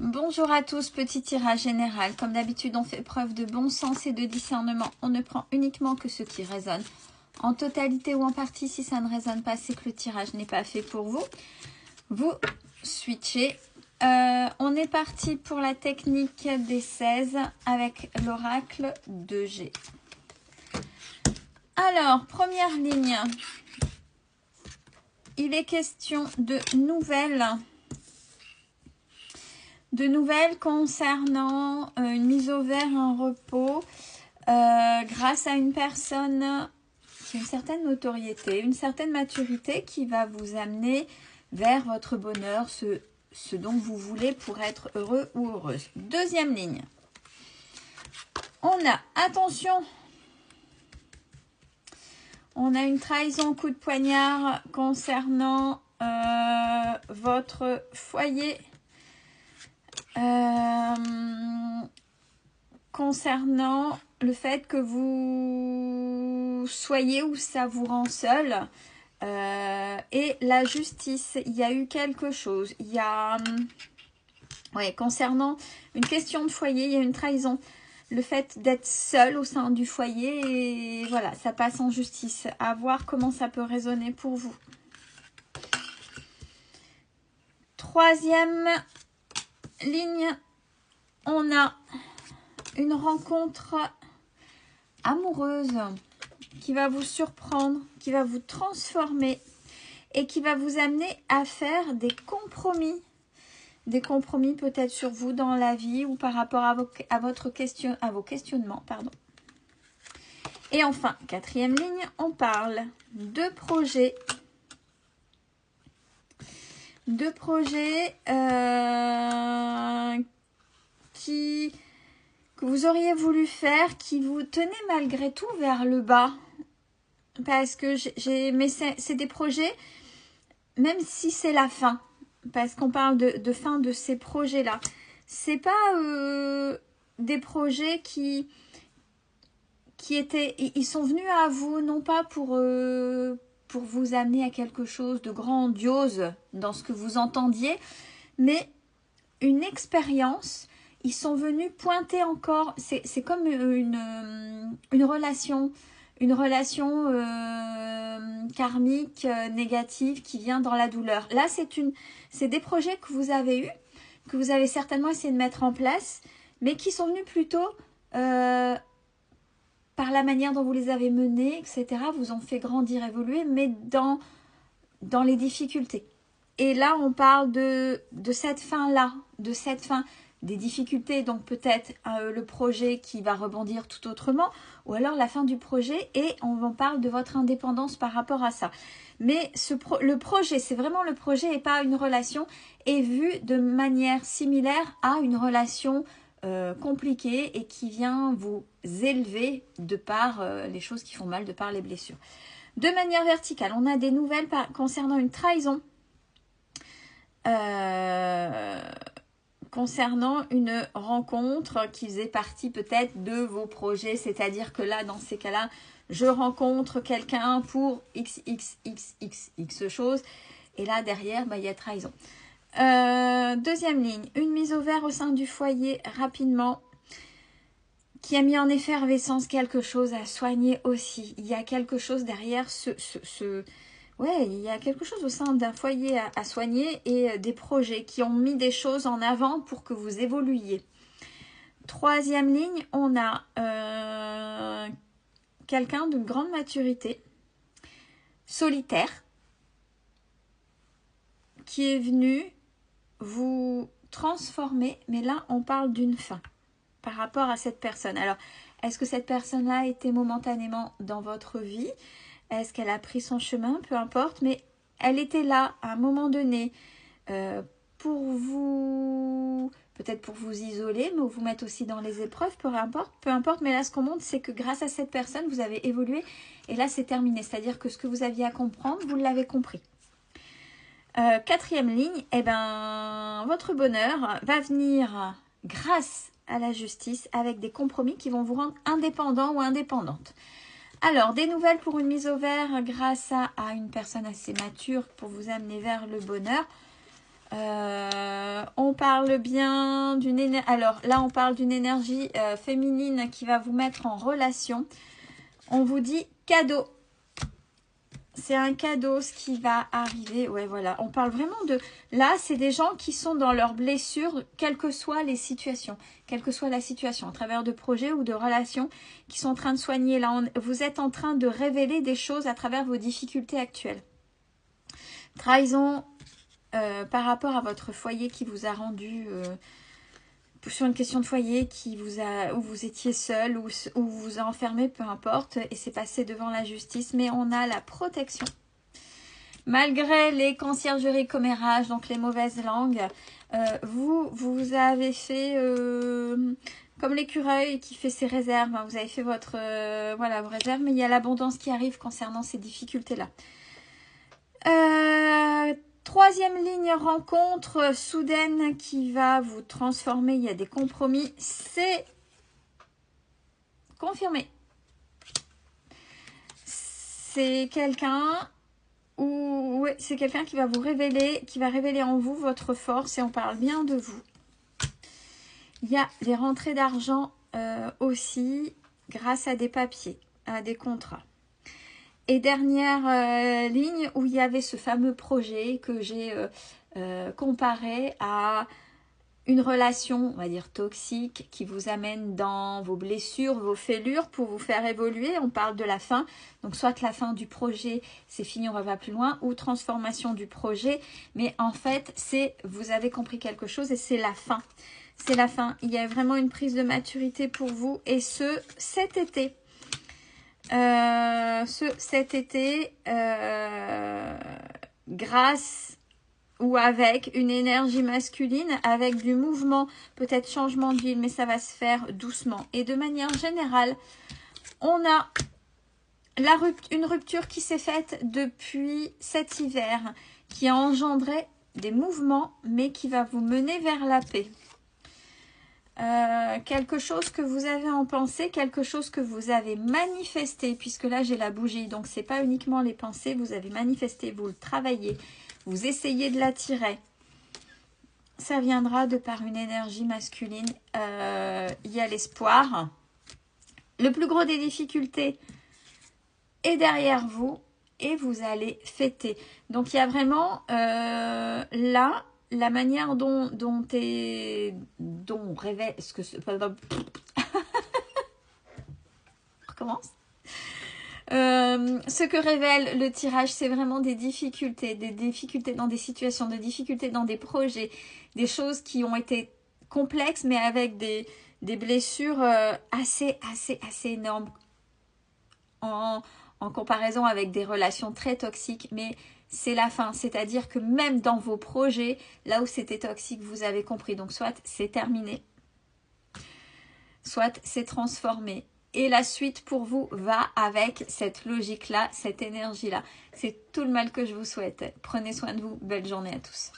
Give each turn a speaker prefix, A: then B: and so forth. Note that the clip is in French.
A: Bonjour à tous, petit tirage général. Comme d'habitude, on fait preuve de bon sens et de discernement. On ne prend uniquement que ce qui résonne. En totalité ou en partie, si ça ne résonne pas, c'est que le tirage n'est pas fait pour vous. Vous switchez. On est parti pour la technique des 16 avec l'oracle 2G. Alors, première ligne. Il est question de nouvelles concernant une mise au vert, un repos, grâce à une personne qui a une certaine notoriété, une certaine maturité qui va vous amener vers votre bonheur, ce dont vous voulez pour être heureux ou heureuse. Deuxième ligne. On a, attention, on a une trahison, coup de poignard concernant votre foyer. Concernant le fait que vous soyez où ça vous rend seul et la justice, il y a eu quelque chose, il y a concernant une question de foyer, il y a une trahison, le fait d'être seul au sein du foyer et voilà, ça passe en justice, à voir comment ça peut résonner pour vous. Troisième ligne, on a une rencontre amoureuse qui va vous surprendre, qui va vous transformer et qui va vous amener à faire des compromis. Des compromis peut-être sur vous dans la vie ou par rapport à vos questionnements. Pardon. Et enfin, quatrième ligne, on parle de projets. De projets que vous auriez voulu faire, qui vous tenaient malgré tout vers le bas. Parce que mais c'est des projets, même si c'est la fin, parce qu'on parle de fin de ces projets-là. C'est pas des projets qui étaient, ils sont venus à vous, non pas pour vous amener à quelque chose de grandiose dans ce que vous entendiez, mais une expérience. Ils sont venus pointer encore, c'est comme une relation karmique négative qui vient dans la douleur. Là, c'est des projets que vous avez eus, que vous avez certainement essayé de mettre en place, mais qui sont venus plutôt par la manière dont vous les avez menés, etc., vous ont fait grandir, évoluer, mais dans les difficultés. Et là, on parle de cette fin-là, de cette fin des difficultés, donc peut-être le projet qui va rebondir tout autrement, ou alors la fin du projet, et on parle de votre indépendance par rapport à ça. Mais le projet, c'est vraiment le projet et pas une relation, est vu de manière similaire à une relation compliquée et qui vient vous élever de par les choses qui font mal, de par les blessures. De manière verticale, on a des nouvelles concernant une trahison. Concernant une rencontre qui faisait partie peut-être de vos projets, c'est-à-dire que là, dans ces cas-là, je rencontre quelqu'un pour XXXX choses, et là, derrière, il y a trahison. Deuxième ligne, une mise au vert au sein du foyer, rapidement, qui a mis en effervescence quelque chose à soigner aussi. Il y a quelque chose derrière ouais, il y a quelque chose au sein d'un foyer à soigner et des projets qui ont mis des choses en avant pour que vous évoluiez. Troisième ligne, on a quelqu'un d'une grande maturité, solitaire, qui est venu vous transformer, mais là, on parle d'une fin par rapport à cette personne. Alors, est-ce que cette personne-là était momentanément dans votre vie ? Est-ce qu'elle a pris son chemin? Peu importe, mais elle était là à un moment donné pour vous, peut-être pour vous isoler, mais vous mettre aussi dans les épreuves, peu importe. Mais là, ce qu'on montre, c'est que grâce à cette personne, vous avez évolué et là, c'est terminé. C'est-à-dire que ce que vous aviez à comprendre, vous l'avez compris. Quatrième ligne, votre bonheur va venir grâce à la justice avec des compromis qui vont vous rendre indépendant ou indépendante. Alors, des nouvelles pour une mise au vert grâce à une personne assez mature pour vous amener vers le bonheur. On parle bien d'une énergie. Alors là, on parle d'une énergie féminine qui va vous mettre en relation. On vous dit cadeau. C'est un cadeau ce qui va arriver. Ouais, voilà. On parle vraiment de... Là, c'est des gens qui sont dans leurs blessures, quelles que soient les situations. Quelle que soit la situation, à travers de projets ou de relations qui sont en train de soigner. Là, vous êtes en train de révéler des choses à travers vos difficultés actuelles. Trahison par rapport à votre foyer qui vous a rendu... sur une question de foyer qui vous a, où vous étiez seul ou vous a enfermé, peu importe, et c'est passé devant la justice, mais on a la protection. Malgré les conciergeries commérages, donc les mauvaises langues, vous avez fait comme l'écureuil qui fait ses réserves, hein, vous avez fait votre voilà, vos réserves, mais il y a l'abondance qui arrive concernant ces difficultés-là. Troisième ligne, rencontre soudaine qui va vous transformer. Il y a des compromis. C'est confirmé. C'est quelqu'un ou ouais, c'est quelqu'un qui va vous révéler, qui va révéler en vous votre force et on parle bien de vous. Il y a des rentrées d'argent aussi grâce à des papiers, à des contrats. Et dernière ligne où il y avait ce fameux projet que j'ai comparé à une relation, on va dire toxique, qui vous amène dans vos blessures, vos fêlures pour vous faire évoluer. On parle de la fin, donc soit la fin du projet, c'est fini, on va pas plus loin, ou transformation du projet. Mais en fait, c'est vous avez compris quelque chose et c'est la fin. C'est la fin. Il y a vraiment une prise de maturité pour vous et cet été. Cet été, grâce ou avec une énergie masculine, avec du mouvement, peut-être changement de ville, mais ça va se faire doucement. Et de manière générale, on a une rupture qui s'est faite depuis cet hiver, qui a engendré des mouvements, mais qui va vous mener vers la paix. Quelque chose que vous avez en pensée, quelque chose que vous avez manifesté, puisque là j'ai la bougie, donc c'est pas uniquement les pensées, vous avez manifesté, vous le travaillez, vous essayez de l'attirer. Ça viendra de par une énergie masculine. Il y a l'espoir. Le plus gros des difficultés est derrière vous et vous allez fêter. Donc il y a vraiment là la manière dont révèle ce que recommence. Ce que révèle le tirage, c'est vraiment des difficultés dans des situations, des difficultés dans des projets, des choses qui ont été complexes, mais avec des blessures assez énormes en comparaison avec des relations très toxiques, mais c'est la fin. C'est-à-dire que même dans vos projets, là où c'était toxique, vous avez compris. Donc soit c'est terminé, soit c'est transformé. Et la suite pour vous va avec cette logique-là, cette énergie-là. C'est tout le mal que je vous souhaite. Prenez soin de vous. Belle journée à tous.